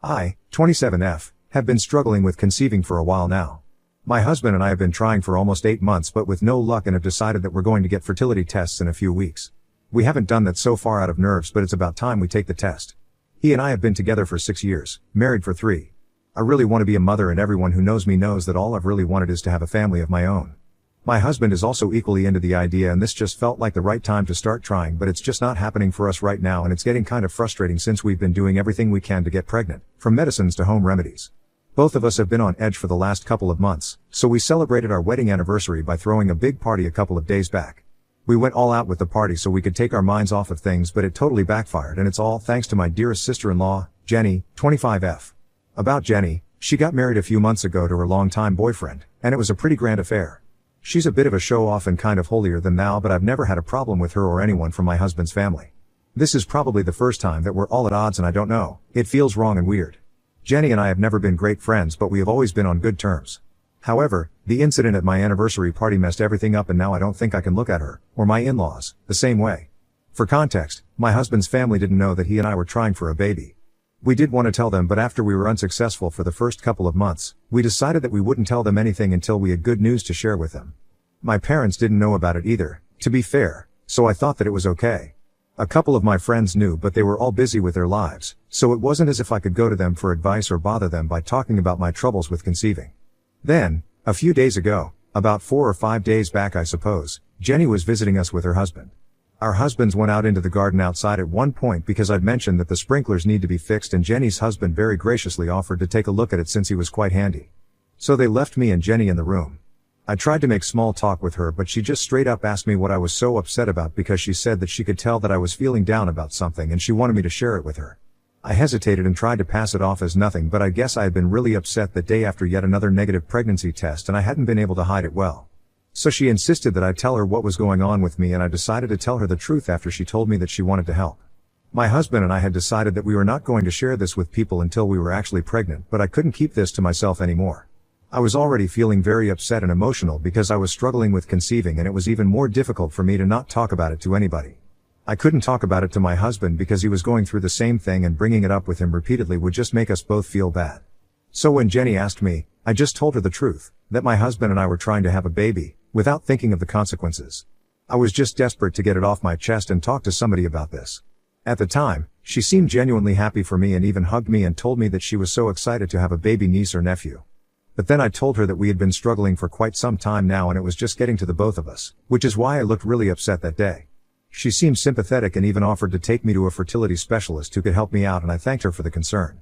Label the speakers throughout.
Speaker 1: I, 27F, have been struggling with conceiving for a while now. My husband and I have been trying for almost 8 months but with no luck and have decided that we're going to get fertility tests in a few weeks. We haven't done that so far out of nerves, but it's about time we take the test. He and I have been together for 6 years, married for 3. I really want to be a mother, and everyone who knows me knows that all I've really wanted is to have a family of my own. My husband is also equally into the idea, and this just felt like the right time to start trying, but it's just not happening for us right now, and it's getting kind of frustrating since we've been doing everything we can to get pregnant, from medicines to home remedies. Both of us have been on edge for the last couple of months, so we celebrated our wedding anniversary by throwing a big party a couple of days back. We went all out with the party so we could take our minds off of things, but it totally backfired, and it's all thanks to my dearest sister-in-law, Jenny, 25F. About Jenny, she got married a few months ago to her longtime boyfriend, and it was a pretty grand affair. She's a bit of a show-off and kind of holier than thou, but I've never had a problem with her or anyone from my husband's family. This is probably the first time that we're all at odds, and I don't know, it feels wrong and weird. Jenny and I have never been great friends, but we have always been on good terms. However, the incident at my anniversary party messed everything up, and now I don't think I can look at her, or my in-laws, the same way. For context, my husband's family didn't know that he and I were trying for a baby. We did want to tell them, but after we were unsuccessful for the first couple of months, we decided that we wouldn't tell them anything until we had good news to share with them. My parents didn't know about it either, to be fair, so I thought that it was okay. A couple of my friends knew, but they were all busy with their lives, so it wasn't as if I could go to them for advice or bother them by talking about my troubles with conceiving. Then, a few days ago, about 4 or 5 days back I suppose, Jenny was visiting us with her husband. Our husbands went out into the garden outside at one point because I'd mentioned that the sprinklers need to be fixed, and Jenny's husband very graciously offered to take a look at it since he was quite handy. So they left me and Jenny in the room. I tried to make small talk with her, but she just straight up asked me what I was so upset about, because she said that she could tell that I was feeling down about something and she wanted me to share it with her. I hesitated and tried to pass it off as nothing, but I guess I had been really upset that day after yet another negative pregnancy test, and I hadn't been able to hide it well. So she insisted that I tell her what was going on with me, and I decided to tell her the truth after she told me that she wanted to help. My husband and I had decided that we were not going to share this with people until we were actually pregnant, but I couldn't keep this to myself anymore. I was already feeling very upset and emotional because I was struggling with conceiving, and it was even more difficult for me to not talk about it to anybody. I couldn't talk about it to my husband because he was going through the same thing, and bringing it up with him repeatedly would just make us both feel bad. So when Jenny asked me, I just told her the truth, that my husband and I were trying to have a baby, without thinking of the consequences. I was just desperate to get it off my chest and talk to somebody about this. At the time, she seemed genuinely happy for me and even hugged me and told me that she was so excited to have a baby niece or nephew. But then I told her that we had been struggling for quite some time now, and it was just getting to the both of us, which is why I looked really upset that day. She seemed sympathetic and even offered to take me to a fertility specialist who could help me out, and I thanked her for the concern.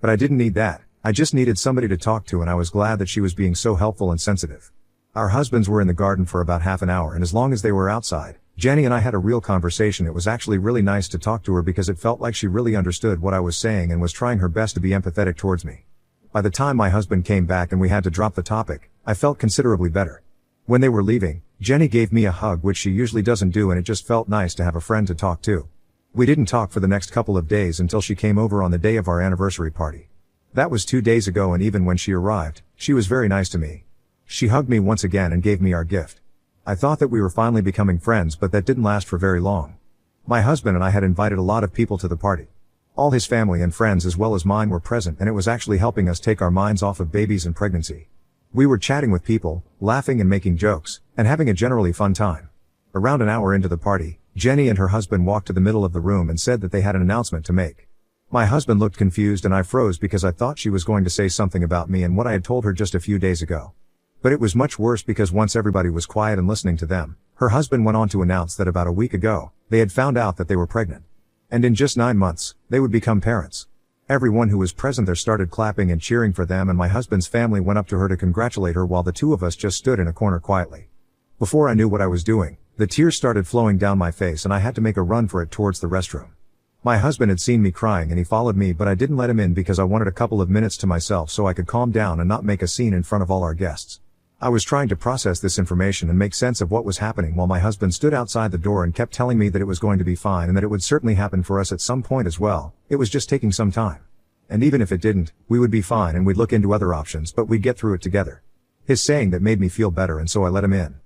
Speaker 1: But I didn't need that. I just needed somebody to talk to, and I was glad that she was being so helpful and sensitive. Our husbands were in the garden for about half an hour, and as long as they were outside, Jenny and I had a real conversation. It was actually really nice to talk to her because it felt like she really understood what I was saying and was trying her best to be empathetic towards me. By the time my husband came back and we had to drop the topic, I felt considerably better. When they were leaving, Jenny gave me a hug, which she usually doesn't do, and it just felt nice to have a friend to talk to. We didn't talk for the next couple of days until she came over on the day of our anniversary party. That was 2 days ago, and even when she arrived, she was very nice to me. She hugged me once again and gave me our gift. I thought that we were finally becoming friends, but that didn't last for very long. My husband and I had invited a lot of people to the party. All his family and friends as well as mine were present, and it was actually helping us take our minds off of babies and pregnancy. We were chatting with people, laughing and making jokes, and having a generally fun time. Around an hour into the party, Jenny and her husband walked to the middle of the room and said that they had an announcement to make. My husband looked confused, and I froze because I thought she was going to say something about me and what I had told her just a few days ago. But it was much worse because once everybody was quiet and listening to them, her husband went on to announce that about a week ago, they had found out that they were pregnant. And in just 9 months, they would become parents. Everyone who was present there started clapping and cheering for them, and my husband's family went up to her to congratulate her while the two of us just stood in a corner quietly. Before I knew what I was doing, the tears started flowing down my face and I had to make a run for it towards the restroom. My husband had seen me crying and he followed me, but I didn't let him in because I wanted a couple of minutes to myself so I could calm down and not make a scene in front of all our guests. I was trying to process this information and make sense of what was happening while my husband stood outside the door and kept telling me that it was going to be fine and that it would certainly happen for us at some point as well. It was just taking some time. And even if it didn't, we would be fine and we'd look into other options, but we'd get through it together. His saying that made me feel better, and so I let him in.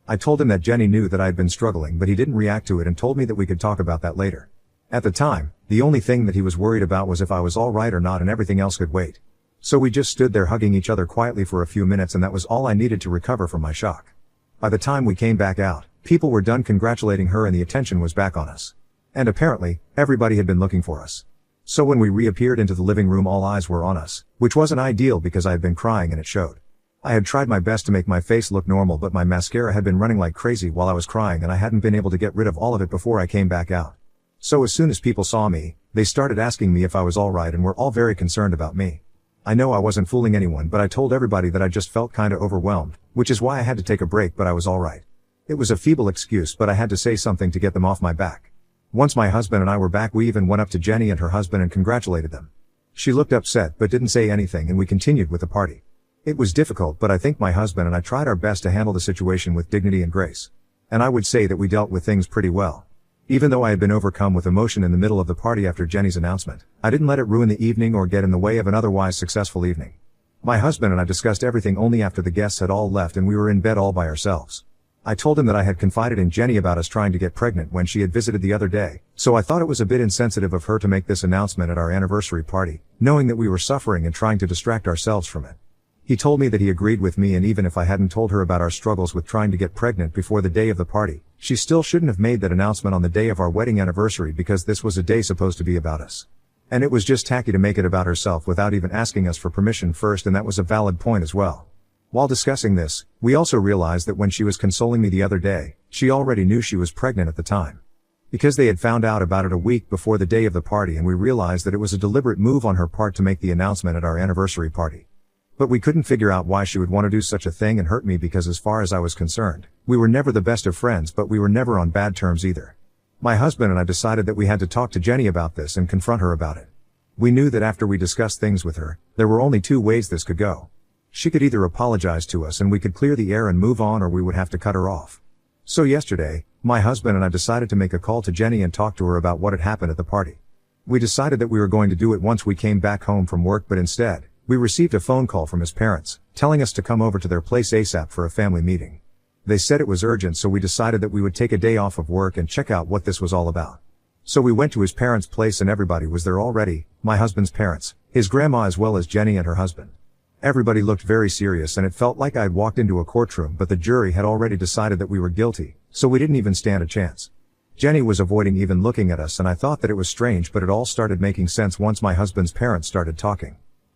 Speaker 1: I told him that Jenny knew that I had been struggling, but he didn't react to it and told me that we could talk about that later. At the time, The only thing that he was worried about was if I was alright or not, and everything else could wait. So we just stood there hugging each other quietly for a few minutes, and that was all I needed to recover from my shock. By the time we came back out, people were done congratulating her and the attention was back on us. And apparently, everybody had been looking for us. So when we reappeared into the living room, all eyes were on us, which wasn't ideal because I had been crying and it showed. I had tried my best to make my face look normal, but my mascara had been running like crazy while I was crying and I hadn't been able to get rid of all of it before I came back out. So as soon as people saw me, they started asking me if I was alright and were all very concerned about me. I know I wasn't fooling anyone, but I told everybody that I just felt kinda overwhelmed, which is why I had to take a break, but I was alright. It was a feeble excuse, but I had to say something to get them off my back. Once my husband and I were back, we even went up to Jenny and her husband and congratulated them. She looked upset but didn't say anything, and we continued with the party. It was difficult, but I think my husband and I tried our best to handle the situation with dignity and grace. And I would say that we dealt with things pretty well. Even though I had been overcome with emotion in the middle of the party after Jenny's announcement, I didn't let it ruin the evening or get in the way of an otherwise successful evening. My husband and I discussed everything only after the guests had all left and we were in bed all by ourselves. I told him that I had confided in Jenny about us trying to get pregnant when she had visited the other day, so I thought it was a bit insensitive of her to make this announcement at our anniversary party, knowing that we were suffering and trying to distract ourselves from it. He told me that he agreed with me, and even if I hadn't told her about our struggles with trying to get pregnant before the day of the party, she still shouldn't have made that announcement on the day of our wedding anniversary, because this was a day supposed to be about us. And it was just tacky to make it about herself without even asking us for permission first, and that was a valid point as well. While discussing this, we also realized that when she was consoling me the other day, she already knew she was pregnant at the time. Because they had found out about it a week before the day of the party, and we realized that it was a deliberate move on her part to make the announcement at our anniversary party. But we couldn't figure out why she would want to do such a thing and hurt me, because as far as I was concerned, we were never the best of friends, but we were never on bad terms either. My husband and I decided that we had to talk to Jenny about this and confront her about it. We knew that after we discussed things with her, there were only two ways this could go. She could either apologize to us and we could clear the air and move on, or we would have to cut her off. So yesterday, my husband and I decided to make a call to Jenny and talk to her about what had happened at the party. We decided that we were going to do it once we came back home from work, but instead, we received a phone call from his parents, telling us to come over to their place ASAP for a family meeting. They said it was urgent, so we decided that we would take a day off of work and check out what this was all about. So we went to his parents' place and everybody was there already, my husband's parents, his grandma, as well as Jenny and her husband. Everybody looked very serious and it felt like I had walked into a courtroom, but the jury had already decided that we were guilty, so we didn't even stand a chance. Jenny was avoiding even looking at us, and I thought that it was strange, but it all started making sense once my husband's parents started talking.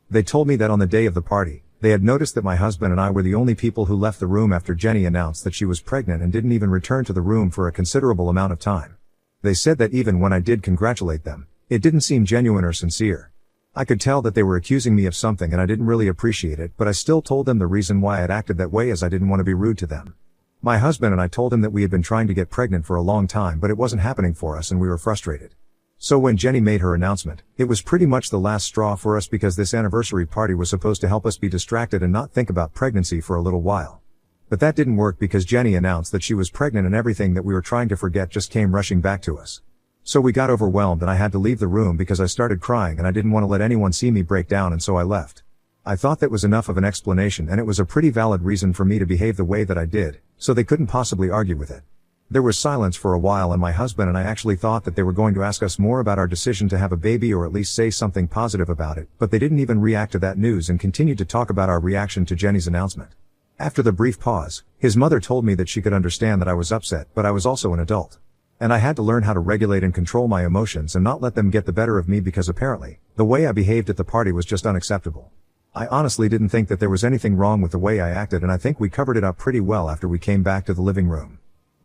Speaker 1: They told me that on the day of the party, they had noticed that my husband and I were the only people who left the room after Jenny announced that she was pregnant, and didn't even return to the room for a considerable amount of time. They said that even when I did congratulate them, it didn't seem genuine or sincere. I could tell that they were accusing me of something and I didn't really appreciate it, but I still told them the reason why I had acted that way, as I didn't want to be rude to them. My husband and I told him that we had been trying to get pregnant for a long time, but it wasn't happening for us and we were frustrated. So when Jenny made her announcement, it was pretty much the last straw for us, because this anniversary party was supposed to help us be distracted and not think about pregnancy for a little while. But that didn't work, because Jenny announced that she was pregnant and everything that we were trying to forget just came rushing back to us. So we got overwhelmed and I had to leave the room because I started crying and I didn't want to let anyone see me break down, and so I left. I thought that was enough of an explanation, and it was a pretty valid reason for me to behave the way that I did, so they couldn't possibly argue with it. There was silence for a while, and my husband and I actually thought that they were going to ask us more about our decision to have a baby, or at least say something positive about it, but they didn't even react to that news and continued to talk about our reaction to Jenny's announcement. After the brief pause, his mother told me that she could understand that I was upset, but I was also an adult. And I had to learn how to regulate and control my emotions and not let them get the better of me, because apparently, the way I behaved at the party was just unacceptable. I honestly didn't think that there was anything wrong with the way I acted, and I think we covered it up pretty well after we came back to the living room.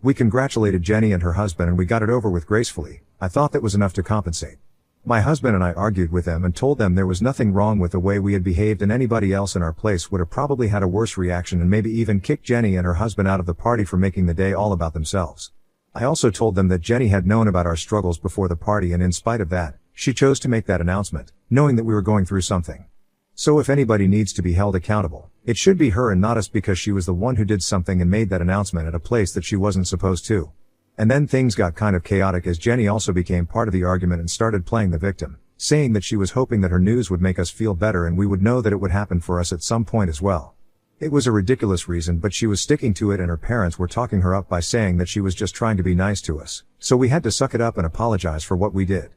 Speaker 1: We congratulated Jenny and her husband and we got it over with gracefully. I thought that was enough to compensate. My husband and I argued with them and told them there was nothing wrong with the way we had behaved, and anybody else in our place would have probably had a worse reaction and maybe even kicked Jenny and her husband out of the party for making the day all about themselves. I also told them that Jenny had known about our struggles before the party, and in spite of that, she chose to make that announcement, knowing that we were going through something. So if anybody needs to be held accountable, it should be her and not us, because she was the one who did something and made that announcement at a place that she wasn't supposed to. And then things got kind of chaotic, as Jenny also became part of the argument and started playing the victim, saying that she was hoping that her news would make us feel better and we would know that it would happen for us at some point as well. It was a ridiculous reason, but she was sticking to it, and her parents were talking her up by saying that she was just trying to be nice to us, so we had to suck it up and apologize for what we did.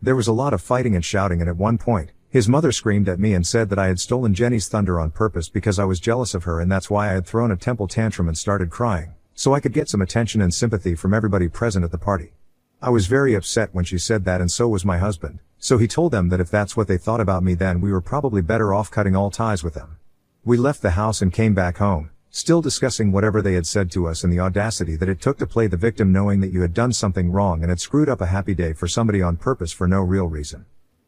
Speaker 1: There was a lot of fighting and shouting, and at one point, his mother screamed at me and said that I had stolen Jenny's thunder on purpose because I was jealous of her, and that's why I had thrown a temple tantrum and started crying, so I could get some attention and sympathy from everybody present at the party. I was very upset when she said that, and so was my husband, so he told them that if that's what they thought about me, then we were probably better off cutting all ties with them. We left the house and came back home, still discussing whatever they had said to us and the audacity that it took to play the victim, knowing that you had done something wrong and had screwed up a happy day for somebody on purpose for no real reason.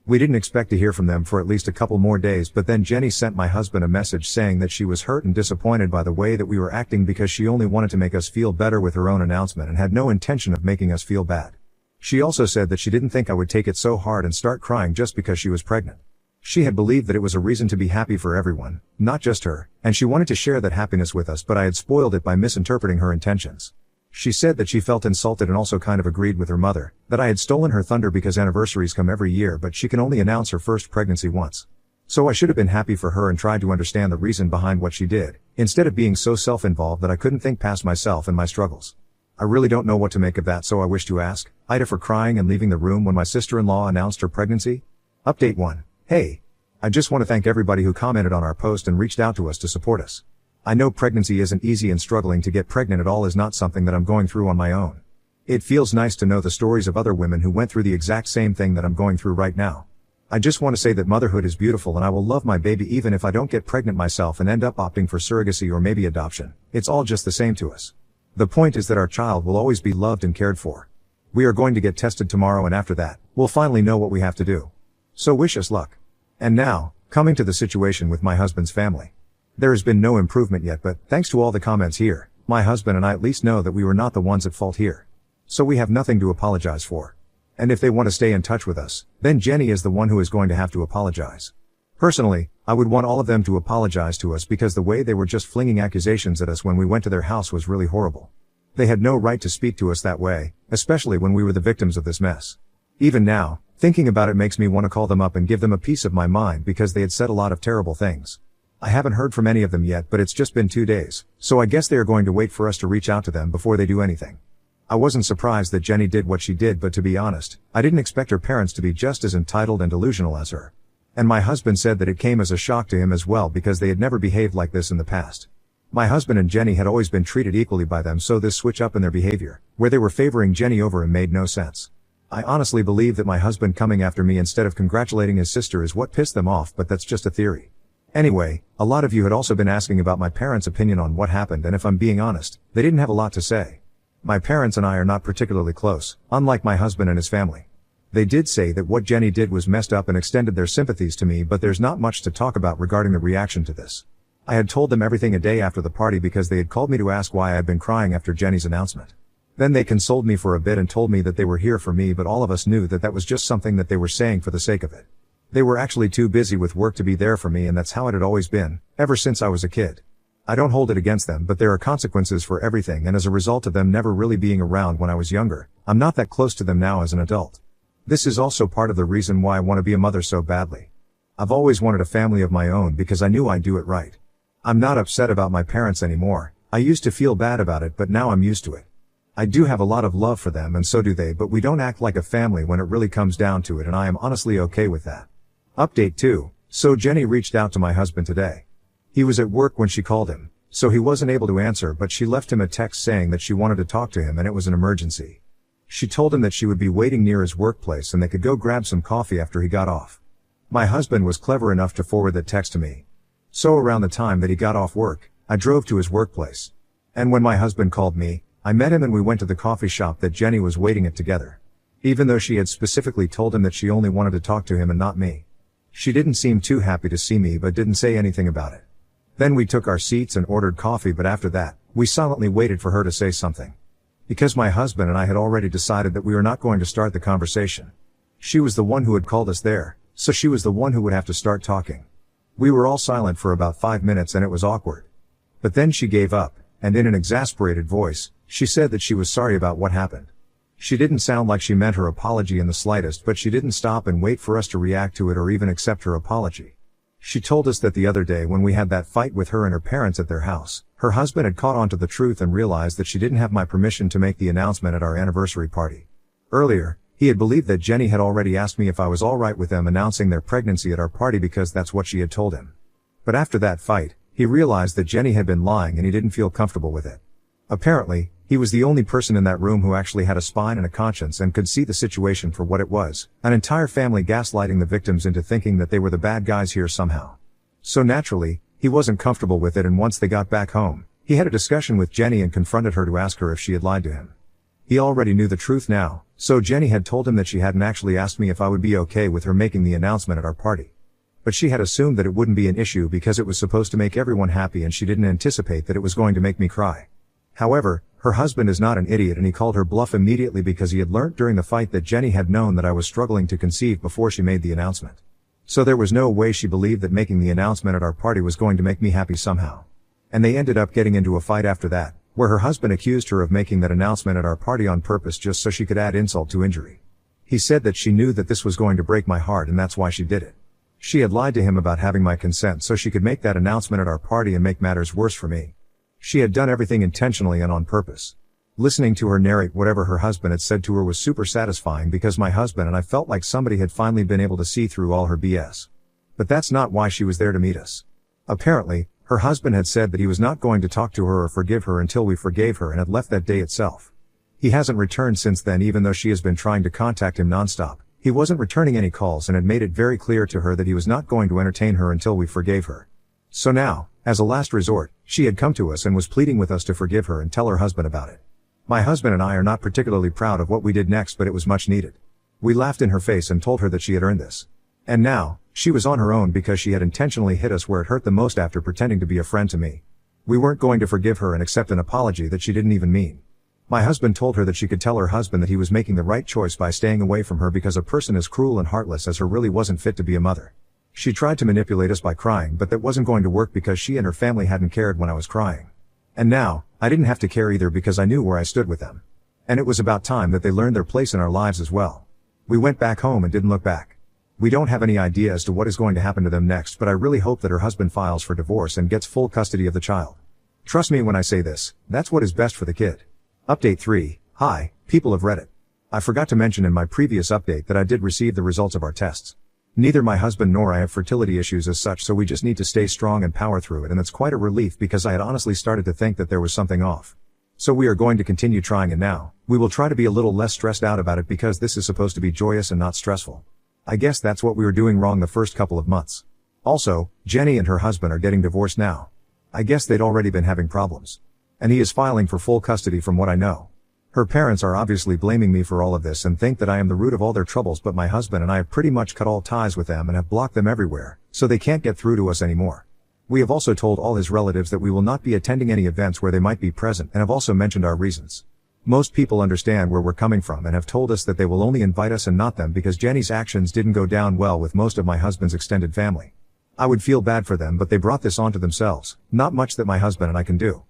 Speaker 1: We didn't expect to hear from them for at least a couple more days, but then Jenny sent my husband a message saying that she was hurt and disappointed by the way that we were acting because she only wanted to make us feel better with her own announcement and had no intention of making us feel bad. She also said that she didn't think I would take it so hard and start crying just because she was pregnant. She had believed that it was a reason to be happy for everyone, not just her, and she wanted to share that happiness with us, but I had spoiled it by misinterpreting her intentions. She said that she felt insulted and also kind of agreed with her mother, that I had stolen her thunder because anniversaries come every year, but she can only announce her first pregnancy once. So I should have been happy for her and tried to understand the reason behind what she did, instead of being so self-involved that I couldn't think past myself and my struggles. I really don't know what to make of that, so I wish to ask Ida for crying and leaving the room when my sister-in-law announced her pregnancy. Update 1. Hey. I just want to thank everybody who commented on our post and reached out to us to support us. I know pregnancy isn't easy, and struggling to get pregnant at all is not something that I'm going through on my own. It feels nice to know the stories of other women who went through the exact same thing that I'm going through right now. I just want to say that motherhood is beautiful, and I will love my baby even if I don't get pregnant myself and end up opting for surrogacy or maybe adoption. It's all just the same to us. The point is that our child will always be loved and cared for. We are going to get tested tomorrow, and after that, we'll finally know what we have to do. So wish us luck. And now, coming to the situation with my husband's family. There has been no improvement yet, but thanks to all the comments here, my husband and I at least know that we were not the ones at fault here. So we have nothing to apologize for. And if they want to stay in touch with us, then Jenny is the one who is going to have to apologize. Personally, I would want all of them to apologize to us, because the way they were just flinging accusations at us when we went to their house was really horrible. They had no right to speak to us that way, especially when we were the victims of this mess. Even now, thinking about it makes me want to call them up and give them a piece of my mind, because they had said a lot of terrible things. I haven't heard from any of them yet, but it's just been 2 days, so I guess they are going to wait for us to reach out to them before they do anything. I wasn't surprised that Jenny did what she did, but to be honest, I didn't expect her parents to be just as entitled and delusional as her. And my husband said that it came as a shock to him as well, because they had never behaved like this in the past. My husband and Jenny had always been treated equally by them, so this switch up in their behavior, where they were favoring Jenny over him, made no sense. I honestly believe that my husband coming after me instead of congratulating his sister is what pissed them off, but that's just a theory. Anyway, a lot of you had also been asking about my parents' opinion on what happened, and if I'm being honest, they didn't have a lot to say. My parents and I are not particularly close, unlike my husband and his family. They did say that what Jenny did was messed up and extended their sympathies to me, but there's not much to talk about regarding the reaction to this. I had told them everything a day after the party because they had called me to ask why I had been crying after Jenny's announcement. Then they consoled me for a bit and told me that they were here for me, but all of us knew that that was just something that they were saying for the sake of it. They were actually too busy with work to be there for me, and that's how it had always been, ever since I was a kid. I don't hold it against them, but there are consequences for everything, and as a result of them never really being around when I was younger, I'm not that close to them now as an adult. This is also part of the reason why I want to be a mother so badly. I've always wanted a family of my own because I knew I'd do it right. I'm not upset about my parents anymore. I used to feel bad about it, but now I'm used to it. I do have a lot of love for them, and so do they, but we don't act like a family when it really comes down to it, and I am honestly okay with that. Update 2. So Jenny reached out to my husband today. He was at work when she called him, so he wasn't able to answer, but she left him a text saying that she wanted to talk to him and it was an emergency. She told him that she would be waiting near his workplace and they could go grab some coffee after he got off. My husband was clever enough to forward that text to me. So around the time that he got off work, I drove to his workplace. And when my husband called me, I met him and we went to the coffee shop that Jenny was waiting at together. Even though she had specifically told him that she only wanted to talk to him and not me. She didn't seem too happy to see me, but didn't say anything about it. Then we took our seats and ordered coffee, but after that, we silently waited for her to say something. Because my husband and I had already decided that we were not going to start the conversation. She was the one who had called us there, so she was the one who would have to start talking. We were all silent for about 5 minutes and it was awkward. But then she gave up, and in an exasperated voice, she said that she was sorry about what happened. She didn't sound like she meant her apology in the slightest, but she didn't stop and wait for us to react to it or even accept her apology. She told us that the other day when we had that fight with her and her parents at their house, her husband had caught on to the truth and realized that she didn't have my permission to make the announcement at our anniversary party. Earlier, He had believed that Jenny had already asked me if I was alright with them announcing their pregnancy at our party because that's what she had told him. But after that fight, he realized that Jenny had been lying and he didn't feel comfortable with it. Apparently, he was the only person in that room who actually had a spine and a conscience and could see the situation for what it was, an entire family gaslighting the victims into thinking that they were the bad guys here somehow. So naturally, he wasn't comfortable with it, and once they got back home, he had a discussion with Jenny and confronted her to ask her if she had lied to him. He already knew the truth now, so Jenny had told him that she hadn't actually asked me if I would be okay with her making the announcement at our party. But she had assumed that it wouldn't be an issue because it was supposed to make everyone happy and she didn't anticipate that it was going to make me cry. However, her husband is not an idiot and he called her bluff immediately because he had learnt during the fight that Jenny had known that I was struggling to conceive before she made the announcement. So there was no way she believed that making the announcement at our party was going to make me happy somehow. And they ended up getting into a fight after that, where her husband accused her of making that announcement at our party on purpose just so she could add insult to injury. He said that she knew that this was going to break my heart and that's why she did it. She had lied to him about having my consent so she could make that announcement at our party and make matters worse for me. She had done everything intentionally and on purpose. Listening to her narrate whatever her husband had said to her was super satisfying because my husband and I felt like somebody had finally been able to see through all her BS. But that's not why she was there to meet us. Apparently, her husband had said that he was not going to talk to her or forgive her until we forgave her and had left that day itself. He hasn't returned since then, even though she has been trying to contact him nonstop. He wasn't returning any calls and had made it very clear to her that he was not going to entertain her until we forgave her. So now, as a last resort, she had come to us and was pleading with us to forgive her and tell her husband about it. My husband and I are not particularly proud of what we did next, but it was much needed. We laughed in her face and told her that she had earned this. And now, she was on her own because she had intentionally hit us where it hurt the most after pretending to be a friend to me. We weren't going to forgive her and accept an apology that she didn't even mean. My husband told her that she could tell her husband that he was making the right choice by staying away from her because a person as cruel and heartless as her really wasn't fit to be a mother. She tried to manipulate us by crying, but that wasn't going to work because she and her family hadn't cared when I was crying. And now, I didn't have to care either because I knew where I stood with them. And it was about time that they learned their place in our lives as well. We went back home and didn't look back. We don't have any idea as to what is going to happen to them next, but I really hope that her husband files for divorce and gets full custody of the child. Trust me when I say this, that's what is best for the kid. Update 3. Hi, people of Reddit. I forgot to mention in my previous update that I did receive the results of our tests. Neither my husband nor I have fertility issues as such, so we just need to stay strong and power through it, and it's quite a relief because I had honestly started to think that there was something off. So we are going to continue trying, and now, we will try to be a little less stressed out about it because this is supposed to be joyous and not stressful. I guess that's what we were doing wrong the first couple of months. Also, Jenny and her husband are getting divorced now. I guess they'd already been having problems. And he is filing for full custody from what I know. Her parents are obviously blaming me for all of this and think that I am the root of all their troubles, but my husband and I have pretty much cut all ties with them and have blocked them everywhere, so they can't get through to us anymore. We have also told all his relatives that we will not be attending any events where they might be present and have also mentioned our reasons. Most people understand where we're coming from and have told us that they will only invite us and not them because Jenny's actions didn't go down well with most of my husband's extended family. I would feel bad for them, but they brought this onto themselves, not much that my husband and I can do.